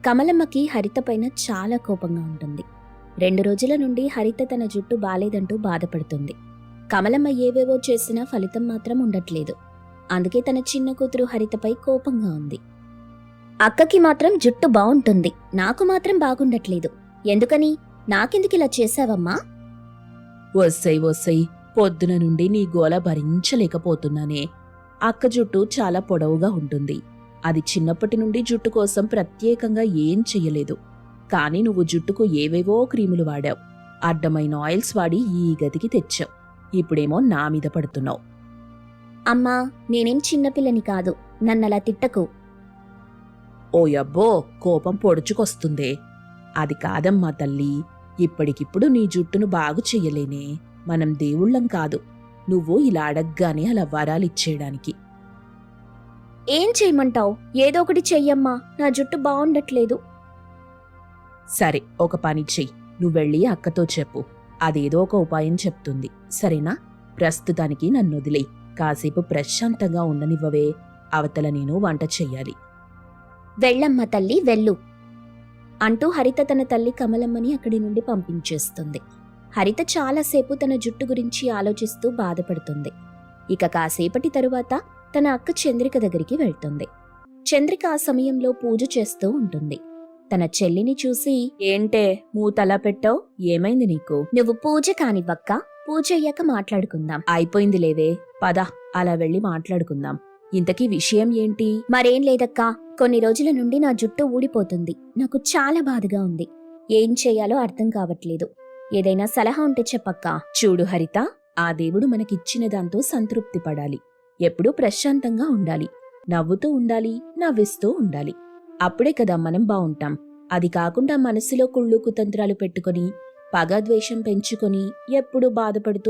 కమలమ్మకి హరిత పైన చాలా కోపంగా ఉంటుంది. 2 రోజుల నుండి హరిత తన జుట్టు బాలేదంటూ బాధపడుతుంది. కమలమ్మ ఏవేవో చేసినా ఫలితం మాత్రం ఉండట్లేదు. అందుకే తన చిన్న కూతురు హరితపై కోపంగా ఉంది. అక్కకి మాత్రం జుట్టు బావుంటుంది, నాకు మాత్రం బాగుండట్లేదు. ఎందుకని? నాకెందుకిలా చేశావమ్మా? వస్సై పొద్దున నుండి నీ గోల భరించలేకపోతున్నానే. అక్క జుట్టు చాలా పొడవుగా ఉంటుంది. అది చిన్నప్పటి నుండి జుట్టు కోసం ప్రత్యేకంగా ఏం చెయ్యలేదు. కానీ నువ్వు జుట్టుకు ఏవేవో క్రీములు వాడావు, అడ్డమైన ఆయిల్స్ వాడి ఈ గదికి తెచ్చావు. ఇప్పుడేమో నా మీద పడుతున్నావు. అమ్మా, నేనేం చిన్నపిల్లని కాదు, నన్నలా తిట్టకు. ఓయబ్బో, కోపం పొడుచుకొస్తుందే. అది కాదమ్మా తల్లి, ఇప్పటికిప్పుడు నీ జుట్టును బాగు చెయ్యలేనే. మనం దేవుళ్ళం కాదు, నువ్వు ఇలా అడగ్గానే అలా వరాలిచ్చేయడానికి. ఏం చెయ్యమంటావు? ఏదో ఒకటి చెయ్యమ్మా, నా జుట్టు బాగుండట్లేదు. సరే, ఒక పని చెయ్యి. నువ్వెళ్ళి అక్కతో చెప్పు, అదేదో ఒక ఉపాయం చెప్తుంది. సరేనా? ప్రస్తుతానికి నన్నొదిలేయ్. కాసేపు ప్రశాంతంగా ఉండనివ్వవే. అవతల నేను వంట చెయ్యాలి. వెళ్ళమ్మా తల్లి, వెళ్ళు అంటూ హరిత తన తల్లి కమలమ్మని అక్కడి నుండి పంపించేస్తుంది. హరిత చాలాసేపు తన జుట్టు గురించి ఆలోచిస్తూ బాధపడుతుంది. ఇక కాసేపటి తరువాత తన అక్క చంద్రిక దగ్గరికి వెళ్తుంది. చంద్రిక ఆ సమయంలో పూజ చేస్తూ ఉంటుంది. తన చెల్లిని చూసి, ఏంటే మూతలా పెట్టావు? ఏమైంది నీకు? నువ్వు పూజ కానివ్వక్క, పూజ అయ్యాక మాట్లాడుకుందాం. అయిపోయింది లేవే, పద అలా వెళ్ళి మాట్లాడుకుందాం. ఇంతకీ విషయం ఏంటి? మరేం లేదక్కా, కొన్ని రోజుల నుండి నా జుట్టు ఊడిపోతుంది. నాకు చాలా బాధగా ఉంది. ఏం చేయాలో అర్థం కావట్లేదు. ఏదైనా సలహా ఉంటే చెప్పక్కా. చూడు హరిత, ఆ దేవుడు మనకిచ్చిన దాంతో సంతృప్తి పడాలి. ఎప్పుడూ ప్రశాంతంగా ఉండాలి, నవ్వుతూ ఉండాలి, నవ్విస్తూ ఉండాలి. అప్పుడే కదా మనం బావుంటాం. అది కాకుండా మనసులో కుళ్ళు కుతంత్రాలు పెట్టుకుని పగద్వేషం పెంచుకొని ఎప్పుడూ బాధపెడుతూ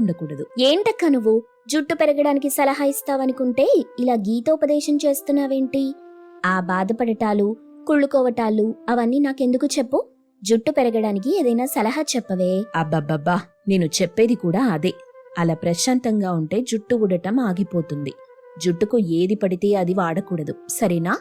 ఉండకూడదు. ఏంటక్కా నువ్వు? జుట్టు పెరగడానికి సలహా ఇస్తావనుకుంటే ఇలా గీతోపదేశం చేస్తున్నావేంటి? ఆ బాధపడటాలు, కుళ్ళుకోవటాలు అవన్నీ నాకెందుకు చెప్పు. జుట్టు పెరగడానికి ఏదైనా సలహా చెప్పవే. అబ్బబ్బబ్బా, నేను చెప్పేది కూడా అదే. అలా ప్రశాంతంగా ఉంటే జుట్టు ఊడటం ఆగిపోతుంది. జుట్టుకు ఏది పడితే అది వాడకూడదు, సరేనా?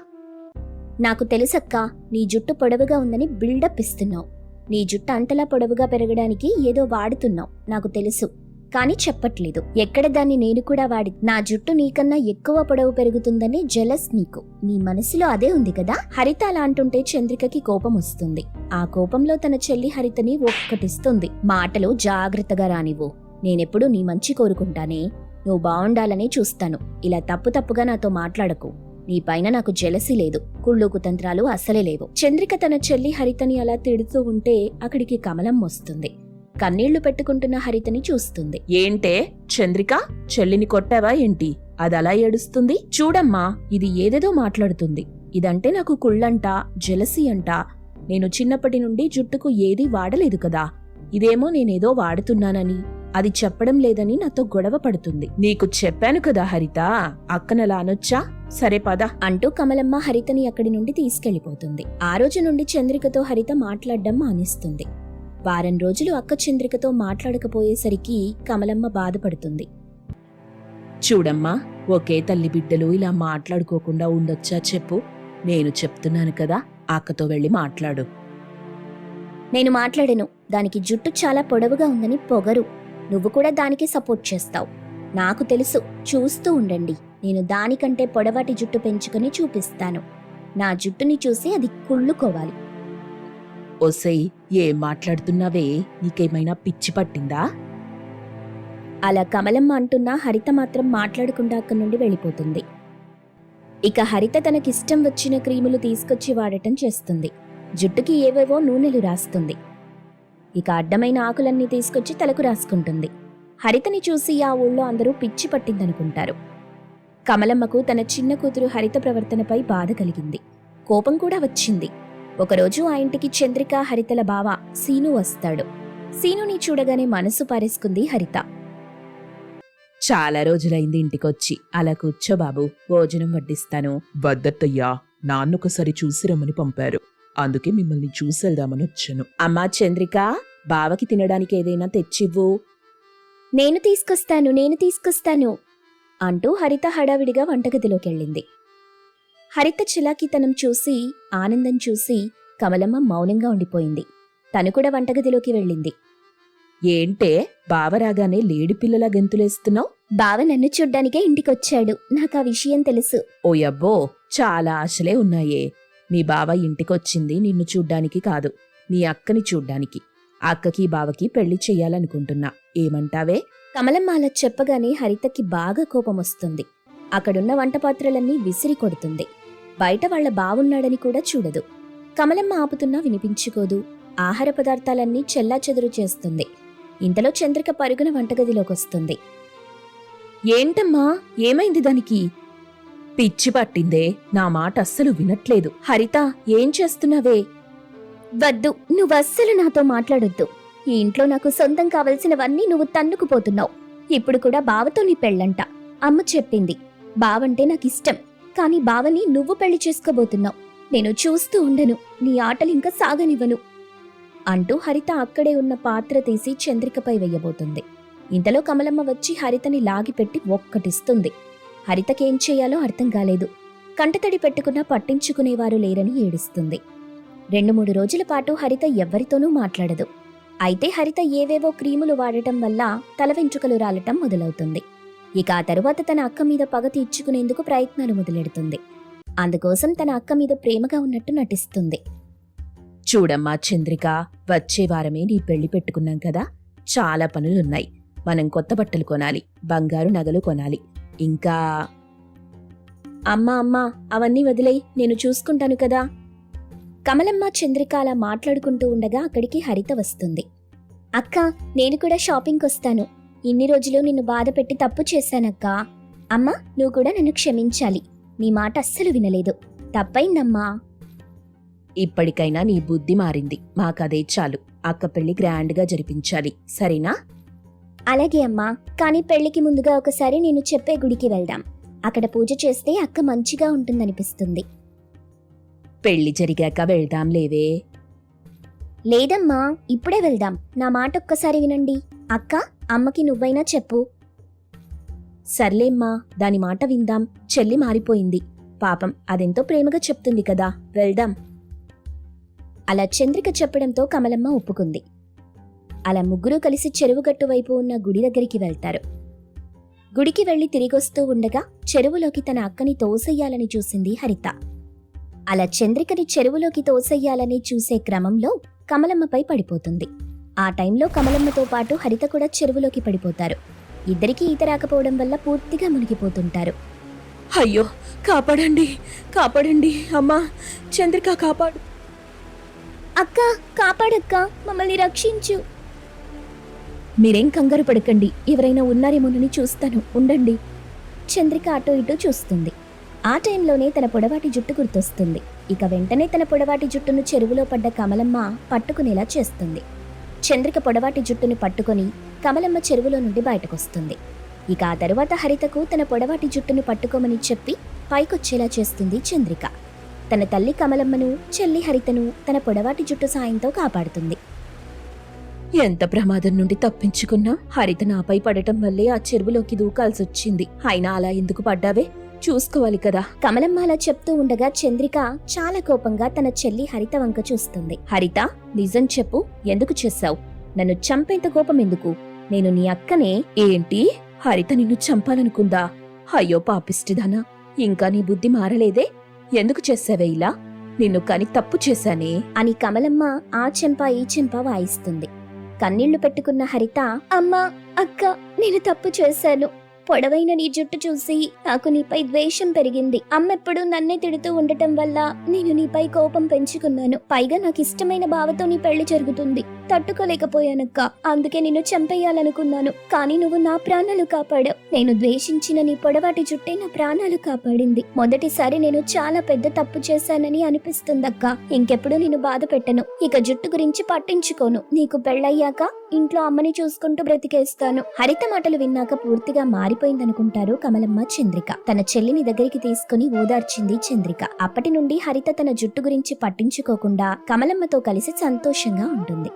నాకు తెలుసక్కా, నీ జుట్టు పొడవుగా ఉందని బిల్డప్ ఇస్తున్నావు. నీ జుట్టు అంతలా పొడవుగా పెరగడానికి ఏదో వాడుతున్నావు, నాకు తెలుసు. కానీ చెప్పట్లేదు. ఎక్కడ దాన్ని నేను కూడా నా జుట్టు నీకన్నా ఎక్కువ పొడవు పెరుగుతుందని జెలస్ నీకు. నీ మనసులో అదే ఉంది కదా? హరిత అలా అంటుంటే చంద్రికకి కోపం వస్తుంది. ఆ కోపంలో తన చెల్లి హరితని ఒక్కటిస్తుంది. మాటలు జాగ్రత్తగా రానివ్వు. నేనెప్పుడు నీ మంచి కోరుకుంటానే. నువ్వు బావుండాలనే చూస్తాను. ఇలా తప్పుగా నాతో మాట్లాడకు. నీ పైన నాకు జెలసీ లేదు, కుళ్ళు కుతంత్రాలు అస్సలే లేవు. చంద్రిక తన చెల్లి హరితని అలా తిడుతూ ఉంటే అక్కడికి కమలం వస్తుంది. కన్నీళ్లు పెట్టుకుంటున్న హరితని చూస్తుంది. ఏంటే చంద్రిక, చెల్లిని కొట్టావా ఏంటి? అదలా ఏడుస్తుంది? చూడమ్మా, ఇది ఏదేదో మాట్లాడుతుంది. ఇదంటే నాకు కుళ్ళంట, జెలసీ అంట. నేను చిన్నప్పటి నుండి జుట్టుకు ఏదీ వాడలేదు కదా. ఇదేమో నేనేదో వాడుతున్నానని, అది చెప్పడం లేదని నాతో గొడవ పడుతుంది. నీకు చెప్పాను కదా హరిత, అక్కనలా అనొచ్చా? సరే పద అంటూ కమలమ్మ హరితని అక్కడి నుండి తీసుకెళ్లిపోతుంది. ఆ రోజు నుండి చంద్రికతో హరిత మాట్లాడడం మానేస్తుంది. వారం రోజులు అక్క చంద్రికతో మాట్లాడకపోయేసరికి కమలమ్మ బాధపడుతుంది. చూడమ్మా, ఒకే తల్లి బిడ్డలు ఇలా మాట్లాడుకోకుండా ఉండొచ్చా చెప్పు? నేను చెప్తున్నాను కదా, అక్కతో వెళ్ళి మాట్లాడు. నేను మాట్లాడను. దానికి జుట్టు చాలా పొడవుగా ఉందని పొగరు. నువ్వు కూడా దానికి సపోర్ట్ చేస్తావు. నాకు తెలుసు, చూస్తూ ఉండండి. నేను దానికంటే పొడవాటి జుట్టు పెంచుకొని చూపిస్తాను. నా జుట్టుని చూసి అది కుళ్ళుకోవాలి. ఓసై, ఏం మాట్లాడుతున్నావే? నీకేమైనా పిచ్చి పట్టిందా? అలా కమలమ్మ అంటున్నా హరిత మాత్రం మాట్లాడకుండా అక్కడి నుండి వెళ్ళిపోతుంది. ఇక హరిత తనకిష్టం వచ్చిన క్రీములు తీసుకొచ్చి వాడటం చేస్తుంది. జుట్టుకి ఏవేవో నూనెలు రాస్తుంది. ఇక అడ్డమైన ఆకులన్నీ తీసుకొచ్చి తలకు రాసుకుంటుంది. హరితని చూసి ఆ ఊళ్ళో అందరూ పిచ్చి పట్టిందనుకుంటారు. కమలమ్మకు తన చిన్న కూతురు హరిత ప్రవర్తనపై బాధ కలిగింది. కోపం కూడా వచ్చింది. ఒకరోజు ఆ ఇంటికి చంద్రిక హరితల బావ సీను వస్తాడు. సీనుని చూడగానే మనసు పారేసుకుంది హరిత. చాలా రోజులైంది ఇంటికొచ్చి. అలా కూర్చో బాబు, భోజనం వడ్డిస్తాను. వద్దత్తయ్యా, నాన్నొకసారి చూసి రమ్మని పంపారు. అందుకే మిమ్మల్ని చూసెళ్దామని వచ్చాను. అమ్మా చంద్రిక, బావకి తినడానికి ఏదైనా తెచ్చివ్వు. నేను తీసుకొస్తాను అంటూ హరిత హడావిడిగా వంటగదిలోకెళ్ళింది. హరిత చిలాకితనం చూసి ఆనందం చూసి కమలమ్మ మౌనంగా ఉండిపోయింది. తను కూడా వంటగదిలోకి వెళ్ళింది. ఏంటే బావరాగానే లేడిపిల్లలా గెంతులేస్తున్నావు? బావ నన్ను చూడ్డానికే ఇంటికొచ్చాడు. నాకా విషయం తెలుసు. ఓయబ్బో, చాలా ఆశలే ఉన్నాయే. మీ బావ ఇంటికొచ్చింది నిన్ను చూడ్డానికి కాదు, నీ అక్కని చూడ్డానికి. అక్కకి బావకి పెళ్లి చెయ్యాలనుకుంటున్నా. ఏమంటావే? కమలమ్మ అలా చెప్పగానే హరితకి బాగా కోపమొస్తుంది. అక్కడున్న వంటపాత్రలన్నీ విసిరి కొడుతుంది. బయట వాళ్ల బావున్నాడని కూడా చూడదు. కమలమ్మ ఆపుతున్నా వినిపించుకోదు. ఆహార పదార్థాలన్నీ చెల్లాచెదురు చేస్తుంది. ఇంతలో చంద్రిక పరుగున వంటగదిలోకొస్తుంది. ఏంటమ్మా, ఏమైంది దానికి? పిచ్చి పట్టిందే, నా మాట అస్సలు వినట్లేదు. హరిత, ఏం చేస్తున్నావే? వద్దు, నువ్వస్సలు నాతో మాట్లాడొద్దు. ఈ ఇంట్లో నాకు సొంతం కావలసినవన్నీ నువ్వు తన్నుకుపోతున్నావు. ఇప్పుడు కూడా బావతో నీ పెళ్ళంట. అమ్మ చెప్పింది. బావంటే నాకిష్టం, కాని బావని నువ్వు పెళ్లి చేసుకోబోతున్నావు. నేను చూస్తూ ఉండను, నీ ఆటలింకా సాగనివ్వను అంటూ హరిత అక్కడే ఉన్న పాత్ర తీసి చంద్రికపై వెయ్యబోతుంది. ఇంతలో కమలమ్మ వచ్చి హరితని లాగిపెట్టి ఒక్కటిస్తుంది. హరితకేం చేయాలో అర్థం కాలేదు. కంటతడి పెట్టుకున్నా పట్టించుకునేవారు లేరని ఏడుస్తుంది. 2-3 రోజుల పాటు హరిత ఎవ్వరితోనూ మాట్లాడదు. అయితే హరిత ఏవేవో క్రీములు వాడటం వల్ల తల వెంట్రుకలు రాలటం మొదలవుతుంది. ఇక ఆ తరువాత తన అక్క మీద పగ తీర్చుకునేందుకు ప్రయత్నాలు మొదలెడుతుంది. అందుకోసం తన అక్క మీద ప్రేమగా ఉన్నట్టు నటిస్తుంది. చూడమ్మా చంద్రిక, వచ్చే వారమే నీ పెళ్లి పెట్టుకున్నాం కదా. చాలా పనులున్నాయి. మనం కొత్త బట్టలు కొనాలి, బంగారు నగలు కొనాలి. ఇంకా అమ్మా అవన్నీ వదిలేయ్, నేను చూసుకుంటాను కదా. కమలమ్మ చంద్రిక అలా మాట్లాడుకుంటూ ఉండగా అక్కడికి హరిత వస్తుంది. అక్క, నేను కూడా షాపింగ్కి వస్తాను. ఇన్ని రోజులు నిన్ను బాధ పెట్టి తప్పు చేశానక్కా. అమ్మా, నువ్వు కూడా నన్ను క్షమించాలి. నీ మాట అస్సలు వినలేదు. తప్పైందమ్మా. ఇప్పటికైనా నీ బుద్ధి మారింది. మాకదే చాలు. అక్క పెళ్లి గ్రాండ్గా జరిపించాలి, సరేనా? అలాగే అమ్మా, కానీ పెళ్లికి ముందుగా ఒకసారి నేను చెప్పే గుడికి వెళ్దాం. అక్కడ పూజ చేస్తే అక్క మంచిగా ఉంటుందనిపిస్తుంది. పెళ్లి జరిగాక వెళ్దాం లేవే. లేదమ్మా, ఇప్పుడే వెళ్దాం. నా మాట ఒక్కసారి వినండి. అక్క, అమ్మకి నువ్వైనా చెప్పు. సర్లేమ్మా, దాని మాట విందాం. చెల్లి మారిపోయింది పాపం, అదెంతో ప్రేమగా చెప్తుంది కదా, వెళ్దాం. అలా చంద్రిక చెప్పడంతో కమలమ్మ ఒప్పుకుంది. అలా ముగ్గురూ కలిసి చెరువుగట్టు వైపు ఉన్న గుడి దగ్గరికి వెళ్తారు. గుడికి వెళ్లి తిరిగొస్తూ ఉండగా చెరువులోకి తన అక్కని తోసెయ్యాలని చూసింది హరిత. అలా చంద్రికని చెరువులోకి తోసెయ్యాలని చూసే క్రమంలో కమలమ్మపై పడిపోతుంది. ఆ టైంలో కమలమ్మతో పాటు హరిత కూడా చెరువులోకి పడిపోతారు. ఇద్దరికీ ఈత రాకపోవడం వల్ల పూర్తిగా మునిగిపోతుంటారు. అయ్యో, కాపాడండి, కాపాడండి, అమ్మా చంద్రిక కాపాడు. అక్క, కాపాడక్క, మమ్మల్ని రక్షించు. మీరేం కంగారు పడకండి, ఎవరైనా ఉన్నారేమోనని చూస్తాను, ఉండండి. చంద్రిక అటూ ఇటూ చూస్తుంది. ఆ టైంలోనే తన పొడవాటి జుట్టు గుర్తొస్తుంది. ఇక వెంటనే తన పొడవాటి జుట్టును చెరువులో పడ్డ కమలమ్మ పట్టుకునేలా చేస్తుంది. చంద్రిక పొడవాటి జుట్టుని పట్టుకొని కమలమ్మ చెరువులో నుండి బయటకొస్తుంది. ఇక ఆ తరువాత హరితకు తన పొడవాటి జుట్టును పట్టుకోమని చెప్పి పైకొచ్చేలా చేస్తుంది చంద్రిక. తన తల్లి కమలమ్మను, చెల్లి హరితను తన పొడవాటి జుట్టు సాయంతో కాపాడుతుంది. ఎంత ప్రమాదం నుండి తప్పించుకున్నా హరిత నాపై పడటం వల్లే ఆ చెరువులోకి దూకాల్సొచ్చింది. అయినా అలా ఎందుకు పడ్డావే, చూసుకోవాలి కదా. కమలమ్మ అలా చెప్తూ ఉండగా చంద్రిక చాలా కోపంగా తన చెల్లి హరిత వంక చూస్తుంది. హరిత, నిజం చెప్పు, ఎందుకు చేశావు? నన్ను చంపేంత కోపం ఎందుకు? నేను నీ అక్కనే. ఏంటి, హరిత నిన్ను చంపాలనుకుందా? అయ్యో పాపిష్టిదానా, ఇంకా నీ బుద్ధి మారలేదే? ఎందుకు చేసావే ఇలా? నిన్ను కని తప్పు చేశానే అని కమలమ్మ ఆ చెంప ఈ చెంప వాయిస్తుంది. కన్నీళ్లు పెట్టుకున్న హరిత, అమ్మా, అక్క, నేను తప్పు చేశాను. పొడవైన నీ జుట్టు చూసి నాకు నీపై ద్వేషం పెరిగింది. అమ్మెప్పుడు నన్నే తిడుతూ ఉండటం వల్ల నేను నీపై కోపం పెంచుకున్నాను. పైగా నాకు ఇష్టమైన బావతో నీ పెళ్లి జరుగుతుంది. తట్టుకోలేకపోయానక్క. అందుకే నిన్ను చంపేయాలనుకున్నాను. కానీ నువ్వు నా ప్రాణాలు కాపాడావు. నేను ద్వేషించిన నీ పొడవాటి జుట్టే నా ప్రాణాలు కాపాడింది. మొదటిసారి నేను చాలా పెద్ద తప్పు చేశానని అనిపిస్తుందక్క. ఇంకెప్పుడు నిన్ను బాధ పెట్టను. ఇక జుట్టు గురించి పట్టించుకోను. నీకు పెళ్ళయ్యాక ఇంట్లో అమ్మని చూసుకుంటూ బ్రతికేస్తాను. హరిత మాటలు విన్నాక పూర్తిగా మారిపోయిందనుకుంటారు కమలమ్మ, చంద్రిక. తన చెల్లిని దగ్గరికి తీసుకుని ఓదార్చింది చంద్రిక. అప్పటి నుండి హరిత తన జుట్టు గురించి పట్టించుకోకుండా కమలమ్మతో కలిసి సంతోషంగా ఉంటుంది.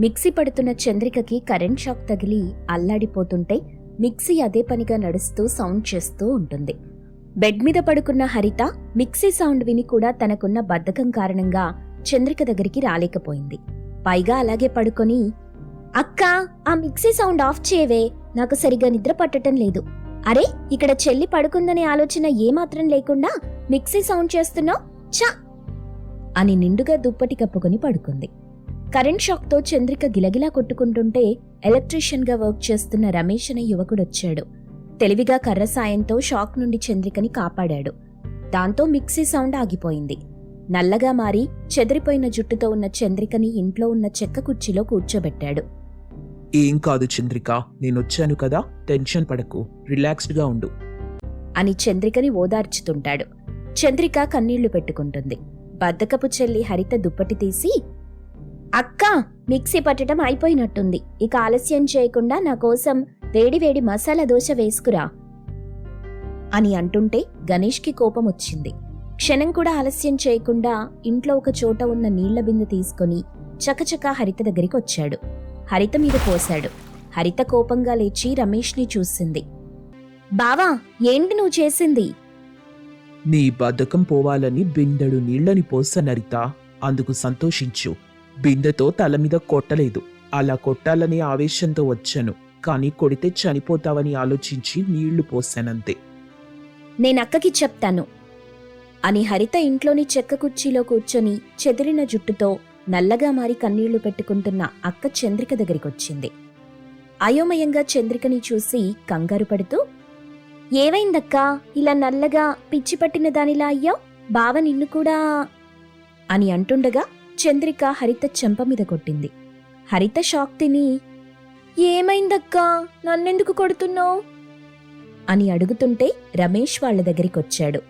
మిక్సీ పడుతున్న చంద్రికకి కరెంట్ షాక్ తగిలి అల్లాడిపోతుంటే మిక్సీ అదే పనిగా నడుస్తూ సౌండ్ చేస్తూ ఉంటుంది. బెడ్ మీద పడుకున్న హరిత మిక్సీ సౌండ్ విని కూడా తనకున్న బద్ధకం కారణంగా చంద్రిక దగ్గరికి రాలేకపోయింది. పైగా అలాగే పడుకొని, అక్కా, ఆ మిక్సీ సౌండ్ ఆఫ్ చేయవే, నాకు సరిగా నిద్ర పట్టటం లేదు. అరే, ఇక్కడ చెల్లి పడుకుందనే ఆలోచన ఏమాత్రం లేకుండా మిక్సీ సౌండ్ చేస్తున్నావు, చా అని నిండుగా దుప్పటి కప్పుకొని పడుకుంది. కరెంట్ షాక్తో చంద్రిక గిలగిలా కొట్టుకుంటుంటే ఎలక్ట్రీషియన్గా వర్క్ చేస్తున్న రమేష్ అనే యువకుడొచ్చాడు. తెలివిగా కర్ర సాయంతో షాక్ నుండి చంద్రికని కాపాడాడు. దాంతో మిక్సీ సౌండ్ ఆగిపోయింది. నల్లగా మారి చెదిరిపోయిన జుట్టుతో ఉన్న చంద్రికని ఇంట్లో ఉన్న చెక్క కుర్చీలో కూర్చోబెట్టాడు. ఏం కాదు చంద్రిక, నేనొచ్చాను కదా, టెన్షన్ పడకు, రిలాక్స్డ్గా ఉండు అని చంద్రికని ఓదార్చుతుంటాడు. చంద్రిక కన్నీళ్లు పెట్టుకుంటుంది. బద్దకపు చెల్లి హరిత దుప్పటి తీసి, అక్కా, మిక్సీ పట్టడం అయిపోయినట్టుంది, ఇక ఆలస్యం చేయకుండా నా కోసం వేడివేడి మసాలా దోశ వేసుకురా అని అంటుంటే గణేష్కి కోపం వచ్చింది. క్షణం కూడా ఆలస్యం చేయకుండా ఇంట్లో ఒక చోట ఉన్న నీళ్ల బిందె తీసుకుని చకచకా హరిత దగ్గరికి వచ్చాడు. హరిత మీద పోశాడు. హరిత కోపంగా లేచి రమేష్ని చూసింది. బావా, ఏంటి నువ్వు చేసింది? నీ బద్ధకం పోవాలని బిందెడు నీళ్లని పోసనరితా, అందుకు సంతోషించు. బిందెతో తల మీద కొట్టలేదు, అలా కొట్టాలని ఆవేశంతో వచ్చాను, కానీ కొడితే చనిపోతావని ఆలోచించి నీళ్లు పోసానంతే. నేనక్కకి చెప్తాను అని హరిత ఇంట్లోని చెక్క కుర్చీలో కూర్చొని చెదిరిన జుట్టుతో నల్లగా మారి కన్నీళ్లు పెట్టుకుంటున్న అక్క చంద్రిక దగ్గరికొచ్చింది. అయోమయంగా చంద్రికని చూసి కంగారు పడుతూ, ఏవైందక్కా, ఇలా నల్లగా పిచ్చి పట్టిన దానిలా అయ్యావ్? బావ నిన్ను కూడా అని అంటుండగా చంద్రిక హరిత చెంప మీద కొట్టింది. హరిత షాక్ తిని, ఏమైందక్కా, నన్నెందుకు కొడుతున్నావు అని అడుగుతుంటే రమేష్ వాళ్ల దగ్గరికొచ్చాడు.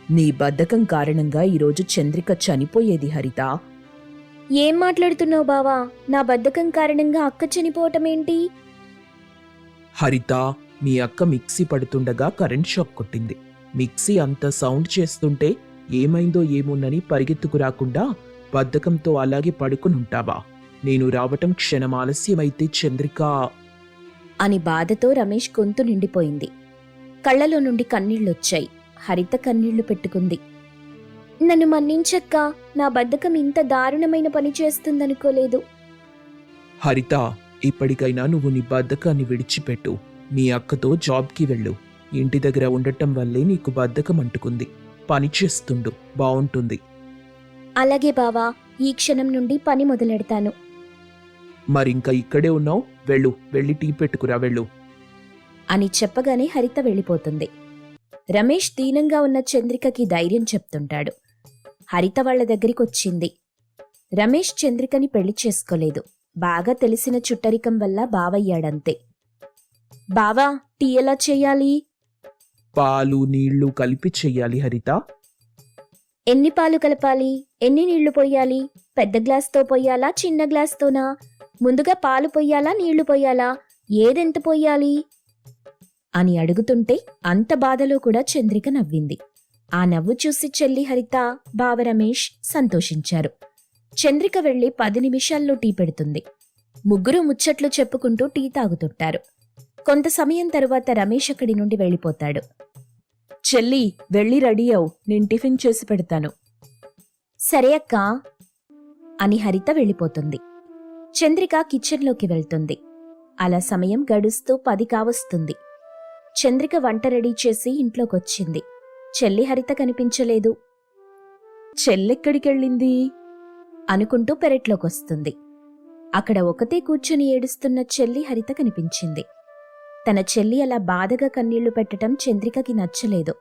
నీ బద్ధకం కారణంగా ఈరోజు చంద్రిక చనిపోయేది హరిత. ఏం మాట్లాడుతున్నావు బావా? నా బద్ధకం కారణంగా అక్క చనిపోవటమేంటి? హరిత, మీ అక్క మిక్సీ పడుతుండగా కరెంట్ షాక్ కొట్టింది. మిక్సీ అంత సౌండ్ చేస్తుంటే ఏమైందో ఏమోనని పరిగెత్తుకు రాకుండా బద్ధకంతో అలాగే పడుకునుంటావా? నేను రావటం క్షణం ఆలస్యమైతే చంద్రిక అని బాధతో రమేష్ గొంతు నిండిపోయింది. కళ్లలో నుండి కన్నీళ్లొచ్చాయి. హరిత కన్నీళ్లు పెట్టుకుంది. నన్ను మన్నించక్క, నా బద్ధకం ఇంత దారుణమైన పని చేస్తుందనుకోలేదు. హరిత, ఇప్పటికైనా నువ్వు నీ బద్ధకాన్ని విడిచిపెట్టు. మీ అక్కతో జాబ్కి వెళ్ళు. ఇంటి దగ్గర ఉండటం వల్లే నీకు బద్ధకం అంటుకుంది. పని చేస్తుండు, బావుంటుంది. అలాగే బావా, ఈ క్షణం నుండి పని మొదలెడతాను. మరింకా ఇక్కడే ఉన్నావు, వెళ్ళు, వెళ్ళి టీ పెట్టుకురా, వెళ్ళు అని చెప్పగానే హరిత వెళ్ళిపోతుంది. రమేష్ దీనంగా ఉన్న చంద్రికకి ధైర్యం చెప్తుంటాడు. హరిత వాళ్ల దగ్గరికొచ్చింది. రమేష్ చంద్రికని పెళ్లి చేసుకోలేదు. బాగా తెలిసిన చుట్టరికం వల్ల బావయ్యాడంతే. బావా, టీ ఎలా చెయ్యాలి? పాలు నీళ్లు కలిపి చెయ్యాలి హరిత. ఎన్ని పాలు కలపాలి? ఎన్ని నీళ్లు పొయ్యాలి? పెద్ద గ్లాస్తో పొయ్యాలా, చిన్న గ్లాస్తోనా? ముందుగా పాలు పొయ్యాలా, నీళ్లు పొయ్యాలా? ఏదెంత పొయ్యాలి అని అడుగుతుంటే అంత బాధలో కూడా చంద్రిక నవ్వింది. ఆ నవ్వు చూసి చెల్లి హరిత, బావ రమేష్ సంతోషించారు. చంద్రిక వెళ్లి 10 నిమిషాల్లో టీ పెడుతుంది. ముగ్గురు ముచ్చట్లు చెప్పుకుంటూ టీ తాగుతుంటారు. కొంత సమయం తరువాత రమేష్ అక్కడి నుండి వెళ్ళిపోతాడు. చెల్లి, వెళ్ళి రెడీ అవు, నేను టిఫిన్ చేసి పెడతాను. సరే అక్కా అని హరిత వెళ్ళిపోతుంది. చంద్రిక కిచెన్లోకి వెళ్తుంది. అలా సమయం గడుస్తూ 10 కావస్తుంది. చంద్రిక వంట రెడీ చేసి ఇంట్లోకొచ్చింది. చెల్లి హరిత కనిపించలేదు. చెల్లెక్కడికెళ్ళింది అనుకుంటూ పెరట్లోకొస్తుంది. అక్కడ ఒకతే కూర్చుని ఏడుస్తున్న చెల్లి హరిత కనిపించింది. తన చెల్లి అలా బాధగా కన్నీళ్లు పెట్టడం చంద్రికకి నచ్చలేదు.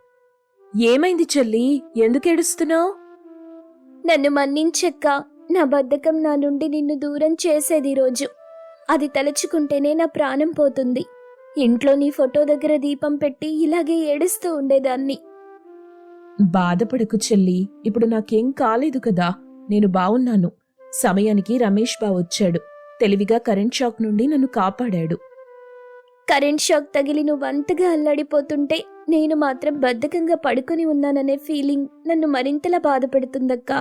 ఏమైంది చెల్లి, ఎందుకేడుస్తున్నావు? నన్ను మన్నించక్క, నా బద్ధకం నా నుండి నిన్ను దూరం చేసేది రోజు. అది తలుచుకుంటేనే నా ప్రాణం పోతుంది. ఇంట్లో నీ ఫోటో దగ్గర దీపం పెట్టి ఇలాగే ఏడుస్తూ ఉండేదాన్ని. బాధపడకు చెల్లి, ఇప్పుడు నాకేం కాలేదు కదా, నేను బావున్నాను. సమయానికి రమేష్ బావ వచ్చాడు. తెలివిగా కరెంట్ షాక్ నుండి నన్ను కాపాడాడు. కరెంట్ షాక్ తగిలి నువ్వంతగా అల్లాడిపోతుంటే నేను మాత్రం బద్ధకంగా పడుకుని ఉన్నాననే ఫీలింగ్ నన్ను మరింతలా బాధపెడుతుందక్కా.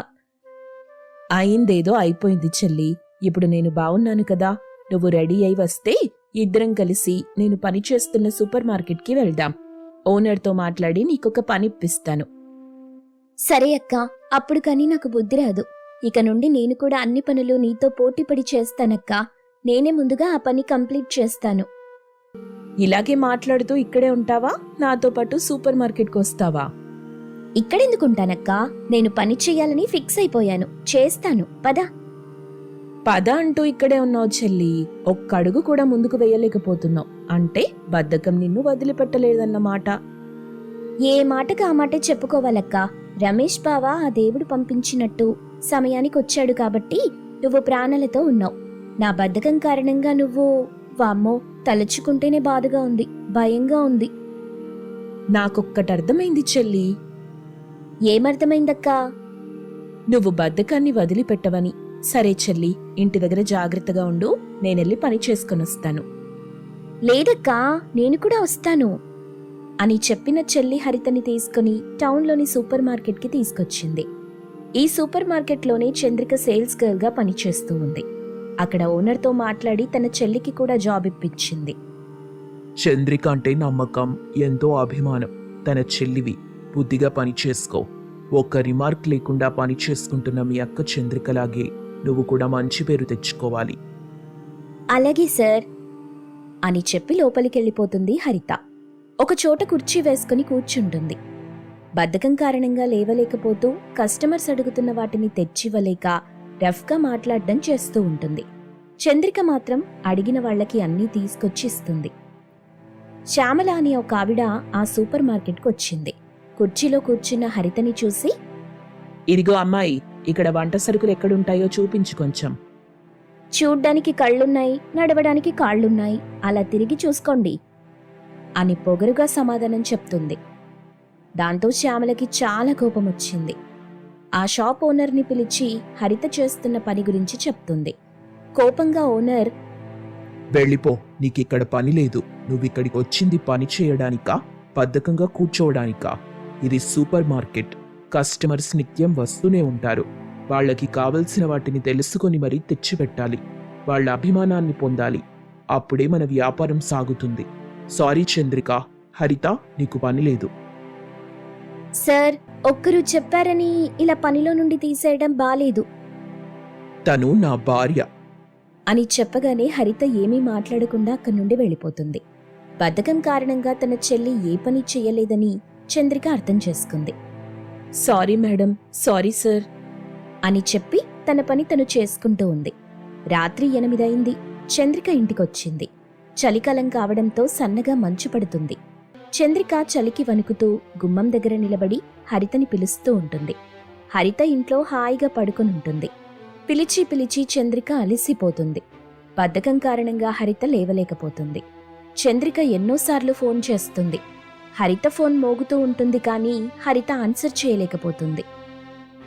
అయిందేదో అయిపోయింది చెల్లి, ఇప్పుడు నేను బావున్నాను కదా. నువ్వు రెడీ అయి వస్తే ఇద్దరం కలిసి నేను పనిచేస్తున్న సూపర్ మార్కెట్కి వెళ్దాం. ఓనర్తో మాట్లాడి నీకొక పని ఇప్పిస్తాను. సరే అక్క, అప్పుడు కానీ నాకు బుద్ధి రాదు. ఇక నుండి నేను కూడా అన్ని పనులు నీతో పోటీపడి చేస్తానక్క. నేనే ముందుగా ఆ పని కంప్లీట్ చేస్తాను. ఇలాగే మాట్లాడుతూ ఇక్కడే ఉంటావా? నాతో పాటు సూపర్ మార్కెట్కి వస్తావా? ఇక్కడెందుకుంటానక్క? నేను పని చెయ్యాలని ఫిక్స్ అయిపోయాను. చేస్తాను, పద. పద అంటూ ఇక్కడే ఉన్నావు చెల్లి. ఒక్క అడుగు కూడా ముందుకు వేయలేకపోతున్నావు. అంటే బద్ధకం నిన్ను వదిలిపెట్టలేదన్నమాట. ఏ మాటకు ఆ మాటే చెప్పుకోవాలక్క. రమేష్ బావ ఆ దేవుడు పంపించినట్టు సమయానికి వచ్చాడు కాబట్టి నువ్వు ప్రాణాలతో ఉన్నావు. నా బద్ధకం కారణంగా నువ్వు... వామ్మో, తలుచుకుంటేనే బాధగా ఉంది, భయంగా ఉంది. నాకొక్కటి అర్థమైంది చెల్లి. ఏమర్థమైందక్కా? నువ్వు బద్ధకాన్ని వదిలిపెట్టవని. సరే చెల్లి, ఇంటి దగ్గర జాగ్రత్తగా ఉండు. నేనెళ్ళి పని చేసుకొనొస్తాను. లేదక్కా, నేను కూడా వస్తాను అని చెప్పిన చెల్లి హరితని తీసుకుని టౌన్లోని సూపర్ మార్కెట్కి తీసుకొచ్చింది. ఈ సూపర్ మార్కెట్లోనే చంద్రిక సేల్స్ గర్ల్గా పనిచేస్తూ ఉంది. అక్కడ ఓనర్తో మాట్లాడి తన చెల్లికి కూడా జాబ్ ఇప్పించింది. చంద్రిక అంటే నమ్మకం, ఎంతో అభిమానం. తన చెల్లివి, బుద్ధిగా పని చేసుకో. ఒక్క రిమార్క్ లేకుండా పని చేసుకుంటున్న మీ అక్క చంద్రికలాగే నువ్వు కూడా మంచి పేరు తెచ్చుకోవాలి. అలాగే సార్ అని చెప్పి లోపలికెళ్ళిపోతుంది హరిత. ఒక చోట కుర్చీ వేసుకుని కూర్చుంటుంది. బద్ధకం కారణంగా లేవలేకపోతూ కస్టమర్స్ అడుగుతున్న వాటిని తెచ్చివ్వలేక రఫ్గా మాట్లాడడం చేస్తూ ఉంటుంది. చంద్రిక మాత్రం అడిగిన వాళ్లకి అన్నీ తీసుకొచ్చి ఇస్తుంది. శ్యామల అని ఒక ఆవిడ ఆ సూపర్ మార్కెట్కి వచ్చింది. కుర్చీలో కూర్చున్న హరితని చూసి, ఇదిగో అమ్మాయి, ఇక్కడ వంట సరుకులు ఎక్కడుంటాయో చూపించు కొంచెం. చూడ్డానికి కళ్ళున్నాయి, నడవడానికి కాళ్లున్నాయి, అలా తిరిగి చూసుకోండి అని పొగరుగా సమాధానం చెప్తుంది. దాంతో శ్యామలకి చాలా కోపం వచ్చింది. ఆ షాప్ ఓనర్ని పిలిచి హరిత చేస్తున్న పని గురించి చెప్తుంది. కోపంగా ఓనర్, వెళ్ళిపో, నీకిక్కడ పని లేదు. నువ్విక్కడికి వచ్చింది పని చేయడానికా, బద్ధకంగా కూర్చోవడానికా? ఇది సూపర్ మార్కెట్. కస్టమర్స్ నిత్యం వస్తూనే ఉంటారు. వాళ్ళకి కావలసిన వాటిని తెలుసుకొని మరీ తెచ్చిపెట్టాలి. వాళ్ళ అభిమానాన్ని పొందాలి. అప్పుడే మన వ్యాపారం సాగుతుంది. సారీ చంద్రిక, హరిత, నీకు పని లేదు. సార్, ఒక్కరు చెప్పారని ఇలా పనిలో నుండి తీసేయడం బాలేదు తను నా భార్య అని చెప్పగానే హరిత ఏమీ మాట్లాడకుండా అక్కడి నుండి వెళ్ళిపోతుంది. బద్ధకం కారణంగా తన చెల్లి ఏ పని చెయ్యలేదని చంద్రిక అర్థం చేసుకుంది. సారీ మేడం, సారీ సార్ అని చెప్పి తన పని తను చేసుకుంటూ ఉంది. రాత్రి 8 అయింది. చంద్రిక ఇంటికొచ్చింది. చలికాలం కావడంతో సన్నగా మంచు పడుతుంది. చంద్రిక చలికి వణుకుతూ గుమ్మం దగ్గర నిలబడి హరితని పిలుస్తూ ఉంటుంది. హరిత ఇంట్లో హాయిగా పడుకొనుంటుంది. పిలిచి పిలిచి చంద్రిక అలిసిపోతుంది. బద్ధకం కారణంగా హరిత లేవలేకపోతుంది. చంద్రిక ఎన్నోసార్లు ఫోన్ చేస్తుంది. హరిత ఫోన్ మోగుతూ ఉంటుంది కానీ హరిత ఆన్సర్ చేయలేకపోతుంది.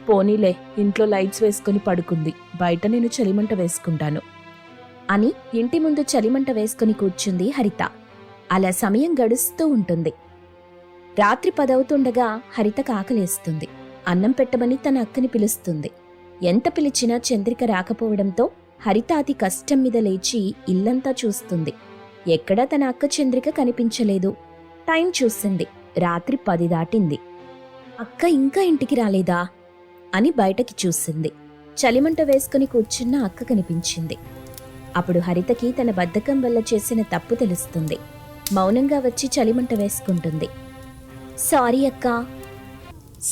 పోనీలే, ఇంట్లో లైట్స్ వేసుకుని పడుకుంది. బయట నేను చలిమంట వేసుకుంటాను అని ఇంటి ముందు చలిమంట వేసుకుని కూర్చుంది హరిత. అలా సమయం గడుస్తూ ఉంటుంది. రాత్రి 10 అవుతుండగా హరితకు ఆకలేస్తుంది. అన్నం పెట్టమని తన అక్కని పిలుస్తుంది. ఎంత పిలిచినా చంద్రిక రాకపోవడంతో హరిత అతి కష్టం మీద లేచి ఇల్లంతా చూస్తుంది. ఎక్కడా తన అక్క చంద్రిక కనిపించలేదు. టైం చూసింది. రాత్రి 10 దాటింది. అక్క ఇంకా ఇంటికి రాలేదా అని బయటకి చూసింది. చలిమంట వేసుకుని కూర్చున్న అక్క కనిపించింది. అప్పుడు హరితకి తన బద్ధకం వల్ల చేసిన తప్పు తెలుస్తుంది. మౌనంగా వచ్చి చలిమంట వేసుకుంటుంది. సారీ అక్క.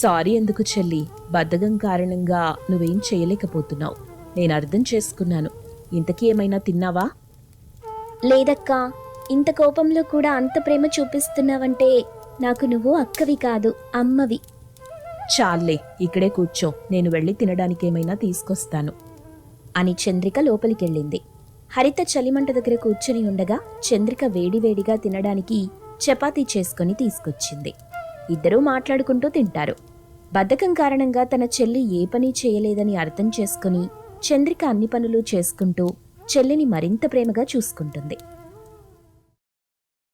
సారీ ఎందుకు చెల్లి? బద్ధకం కారణంగా నువ్వేం చేయలేకపోతున్నావు. నేను అర్థం చేసుకున్నాను. ఇంతకీ ఏమైనా తిన్నావా? లేదక్కా, ఇంత కోపంలో కూడా అంత ప్రేమ చూపిస్తున్నావంటే నాకు నువ్వు అక్కవి కాదు, అమ్మవి. చాలే, ఇక్కడే కూర్చో. నేను వెళ్ళి తినడానికేమైనా తీసుకొస్తాను అని చంద్రిక లోపలికెళ్ళింది. హరిత చలిమంట దగ్గర కూర్చుని ఉండగా చంద్రిక వేడివేడిగా తినడానికి చపాతీ చేసుకుని తీసుకొచ్చింది. ఇద్దరూ మాట్లాడుకుంటూ తింటారు. బద్ధకం కారణంగా తన చెల్లి ఏ పని చేయలేదని అర్థం చేసుకుని చంద్రిక అన్ని పనులు చేసుకుంటూ చెల్లిని మరింత ప్రేమగా చూసుకుంటుంది.